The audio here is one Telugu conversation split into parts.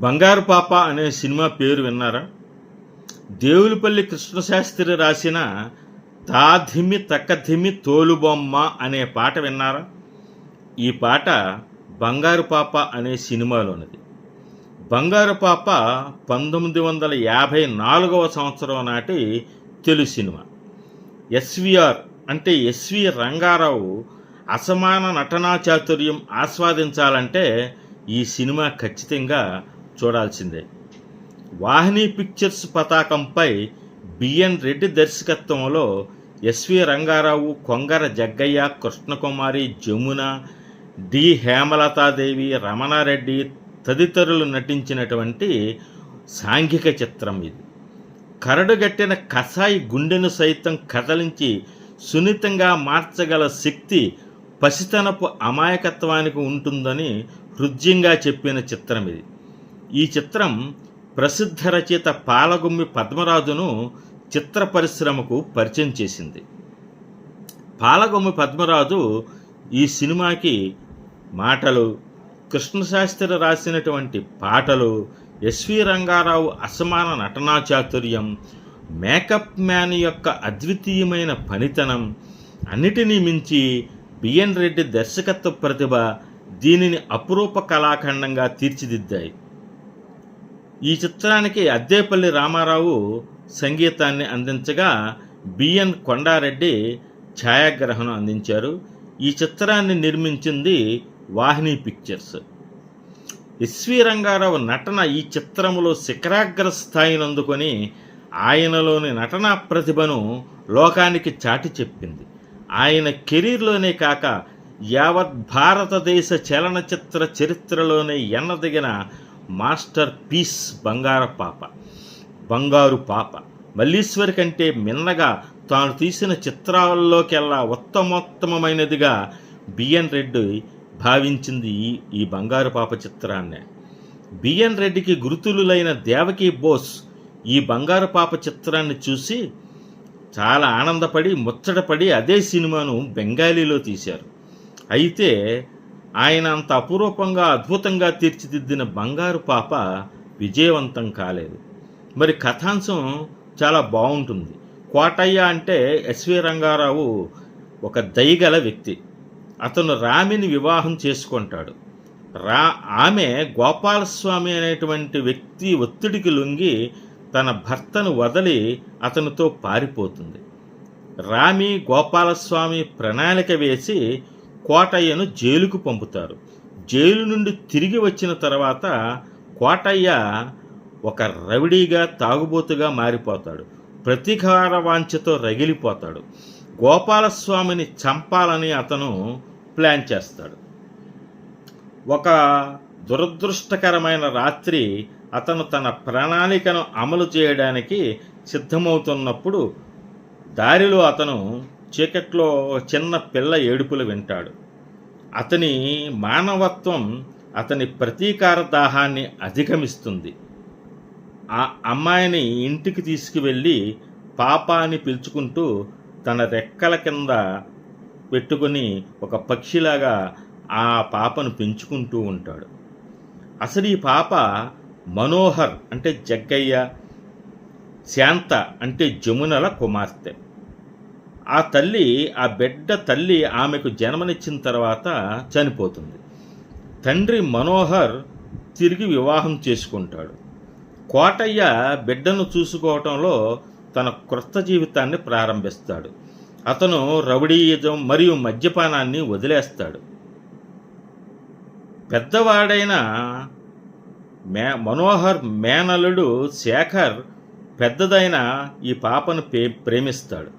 బంగారు పాప అనే సినిమా పేరు విన్నారా? దేవులపల్లి కృష్ణశాస్త్రి రాసిన తాధిమి తక్కధిమి తోలుబొమ్మ అనే పాట విన్నారా? ఈ పాట బంగారు పాప అనే సినిమాలోనిది. బంగారు పాప 1954వ సంవత్సరం నాటి తెలుగు సినిమా. ఎస్విఆర్ అంటే ఎస్వి రంగారావు అసమాన నటనా చాతుర్యం ఆస్వాదించాలంటే ఈ సినిమా ఖచ్చితంగా చూడాల్సిందే. వాహిని పిక్చర్స్ పతాకంపై బిఎన్ రెడ్డి దర్శకత్వంలో ఎస్వి రంగారావు, కొంగర జగ్గయ్య, కృష్ణకుమారి, జమున, డి హేమలతాదేవి, రమణారెడ్డి తదితరులు నటించినటువంటి సాంఘిక చిత్రం ఇది. కరడుగట్టిన కసాయి గుండెను సైతం కదలించి సున్నితంగా మార్చగల శక్తి పసితనపు అమాయకత్వానికి ఉంటుందని హృద్యంగా చెప్పిన చిత్రం ఇది. ఈ చిత్రం ప్రసిద్ధ రచయిత పాలగుమ్మి పద్మరాజును చిత్ర పరిశ్రమకు పరిచయం చేసింది. పాలగుమ్మి పద్మరాజు ఈ సినిమాకి మాటలు, కృష్ణశాస్త్రి రాసినటువంటి పాటలు, ఎస్వి రంగారావు అసమాన నటనా చాతుర్యం, మేకప్ మ్యాన్ యొక్క అద్వితీయమైన పనితనం అన్నిటినీ మించి బిఎన్ రెడ్డి దర్శకత్వ ప్రతిభ దీనిని అపురూప కళాఖండంగా తీర్చిదిద్దాయి. ఈ చిత్రానికి అద్దేపల్లి రామారావు సంగీతాన్ని అందించగా బిఎన్ కొండారెడ్డి ఛాయాగ్రహణం అందించారు. ఈ చిత్రాన్ని నిర్మించింది వాహిని పిక్చర్స్. ఎస్వి రంగారావు నటన ఈ చిత్రములో శిఖరాగ్ర స్థాయిని అందుకొని ఆయనలోని నటనా ప్రతిభను లోకానికి చాటి చెప్పింది. ఆయన కెరీర్లోనే కాక యావత్ భారతదేశ చలనచిత్ర చరిత్రలోనే ఎన్నదగిన మాస్టర్ పీస్ బంగారు పాప. మల్లీశ్వరి కంటే మిన్నగా తాను తీసిన చిత్రాల్లోకెల్లా ఉత్తమోత్తమైనదిగా బిఎన్ రెడ్డి భావించింది ఈ బంగారు పాప చిత్రాన్నే. బిఎన్ రెడ్డికి గురుతులులైన దేవకీ బోస్ ఈ బంగారు పాప చిత్రాన్ని చూసి చాలా ఆనందపడి ముచ్చటపడి అదే సినిమాను బెంగాలీలో తీశారు. అయితే ఆయన అంత అపురూపంగా అద్భుతంగా తీర్చిదిద్దిన బంగారు పాప విజయవంతం కాలేదు. మరి కథాంశం చాలా బాగుంటుంది. కోటయ్య అంటే ఎస్వి రంగారావు ఒక దయగల వ్యక్తి. అతను రామిని వివాహం చేసుకుంటాడు. ఆమె గోపాలస్వామి అనేటువంటి వ్యక్తి ఒత్తిడికి లొంగి తన భర్తను వదిలి అతనితో పారిపోతుంది. రామి, గోపాలస్వామి ప్రణాళిక వేసి కోటయ్యను జైలుకు పంపుతారు. జైలు నుండి తిరిగి వచ్చిన తర్వాత కోటయ్య ఒక రవిడీగా, తాగుబోతుగా మారిపోతాడు. ప్రతీకార వాంఛతో రగిలిపోతాడు. గోపాలస్వామిని చంపాలని అతను ప్లాన్ చేస్తాడు. ఒక దురదృష్టకరమైన రాత్రి అతను తన ప్రణాళికను అమలు చేయడానికి సిద్ధమవుతున్నప్పుడు దారిలో అతను చీకట్లో చిన్న పిల్ల ఏడుపులు వింటాడు. అతని మానవత్వం అతని ప్రతీకార దాహాన్ని అధిగమిస్తుంది. ఆ అమ్మాయిని ఇంటికి తీసుకువెళ్ళి పాప అని పిలుచుకుంటూ తన రెక్కల కింద పెట్టుకొని ఒక పక్షిలాగా ఆ పాపను పెంచుకుంటూ ఉంటాడు. అసలు ఈ పాప మనోహర్ అంటే జగ్గయ్య, శాంత అంటే జమునల కుమార్తె. ఆ బిడ్డ తల్లి ఆమెకు జన్మనిచ్చిన తర్వాత చనిపోతుంది. తండ్రి మనోహర్ తిరిగి వివాహం చేసుకుంటాడు. కోటయ్య బిడ్డను చూసుకోవటంలో తన క్రొత్త జీవితాన్ని ప్రారంభిస్తాడు. అతను రౌడీయిజం మరియు మద్యపానాన్ని వదిలేస్తాడు. పెద్దవాడైన మనోహర్ మేనల్లుడు శేఖర్ పెద్దదైన ఈ పాపను ప్రేమిస్తాడు.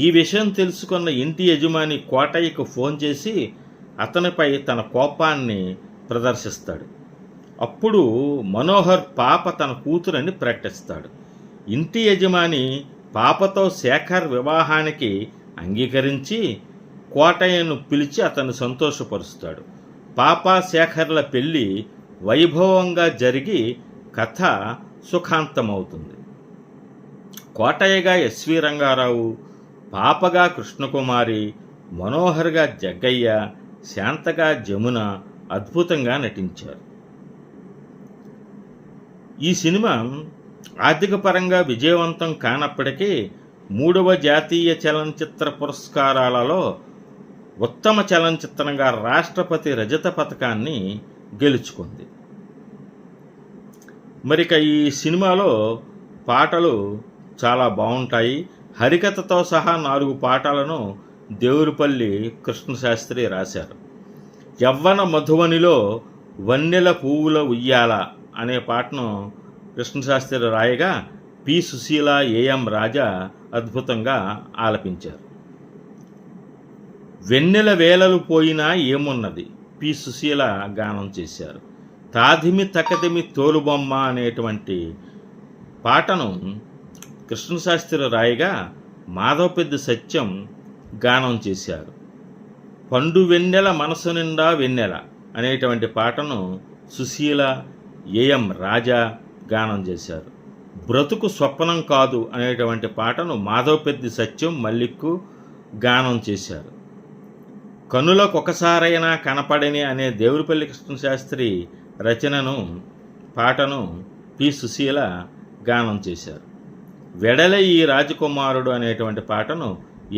ఈ విషయం తెలుసుకున్న ఇంటి యజమాని కోటయ్యకు ఫోన్ చేసి అతనిపై తన కోపాన్ని ప్రదర్శిస్తాడు. అప్పుడు మనోహర్ పాప తన కూతురని ప్రకటిస్తాడు. ఇంటి యజమాని పాపతో శేఖర్ వివాహానికి అంగీకరించి కోటయ్యను పిలిచి అతన్ని సంతోషపరుస్తాడు. పాప శేఖర్ల పెళ్లి వైభవంగా జరిగి కథ సుఖాంతమవుతుంది. కోటయ్యగా ఎస్వి రంగారావు, పాపగా కృష్ణకుమారి, మనోహర్గా జగ్గయ్య, శాంతగా జమున అద్భుతంగా నటించారు. ఈ సినిమా ఆర్థిక పరంగా విజయవంతం కానప్పటికీ 3వ జాతీయ చలనచిత్ర పురస్కారాలలో ఉత్తమ చలనచిత్రంగా రాష్ట్రపతి రజత పథకాన్ని గెలుచుకుంది. మరిక ఈ సినిమాలో పాటలు చాలా బాగుంటాయి. హరికథతో సహా 4 పాటలను దేవులపల్లి కృష్ణశాస్త్రి రాశారు. యవ్వన మధువనిలో వన్నెల పువ్వుల ఉయ్యాల అనే పాటను కృష్ణశాస్త్రి రాయగా పి. సుశీల, ఏఎం రాజా అద్భుతంగా ఆలపించారు. వెన్నెల వేలలు పోయినా ఏమున్నది పి. సుశీల గానం చేశారు. తాదిమి తకదిమి తోలుబొమ్మ అనేటువంటి పాటను కృష్ణశాస్త్రి రాయగా మాధవపెద్ది సత్యం గానం చేశారు. పండు వెన్నెల మనసు నిండా వెన్నెల అనేటువంటి పాటను సుశీల, ఏఎం రాజా గానం చేశారు. బ్రతుకు స్వప్నం కాదు అనేటువంటి పాటను మాధవపెద్ది సత్యం, మల్లిక్కు గానం చేశారు. కనులకు ఒకసారైనా కనపడని అనే దేవులపల్లి కృష్ణశాస్త్రి రచనను పాటను పి. సుశీల గానం చేశారు. వెడల ఈ రాజకుమారుడు అనేటువంటి పాటను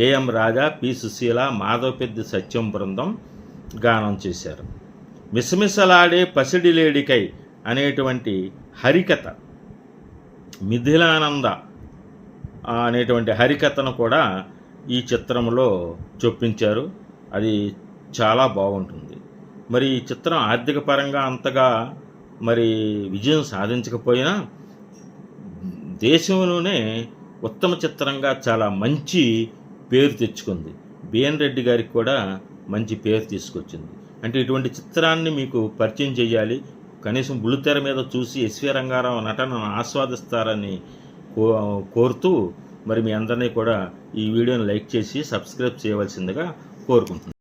ఏఎం రాజా, పి. సుశీల, మాధవపెద్ది సత్యం బృందం గానం చేశారు. మిసమిసలాడే పసిడి లేడికై అనేటువంటి హరికథ, మిథిలానంద అనేటువంటి హరికథను కూడా ఈ చిత్రంలో చొప్పించారు. అది చాలా బాగుంటుంది. మరి ఈ చిత్రం ఆర్థిక పరంగా అంతగా మరి విజయం సాధించకపోయినా దేశంలోనే ఉత్తమ చిత్రంగా చాలా మంచి పేరు తెచ్చుకుంది. బిఎన్ రెడ్డి గారికి కూడా మంచి పేరు తీసుకొచ్చింది. అంటే ఇటువంటి చిత్రాన్ని మీకు పరిచయం చేయాలి, కనీసం బుల్లితెర మీద చూసి ఎస్వి రంగారావు నటనను ఆస్వాదిస్తారని కోరుతూ మరి మీ అందరినీ కూడా ఈ వీడియోని లైక్ చేసి సబ్స్క్రైబ్ చేయవలసిందిగా కోరుకుంటున్నాను.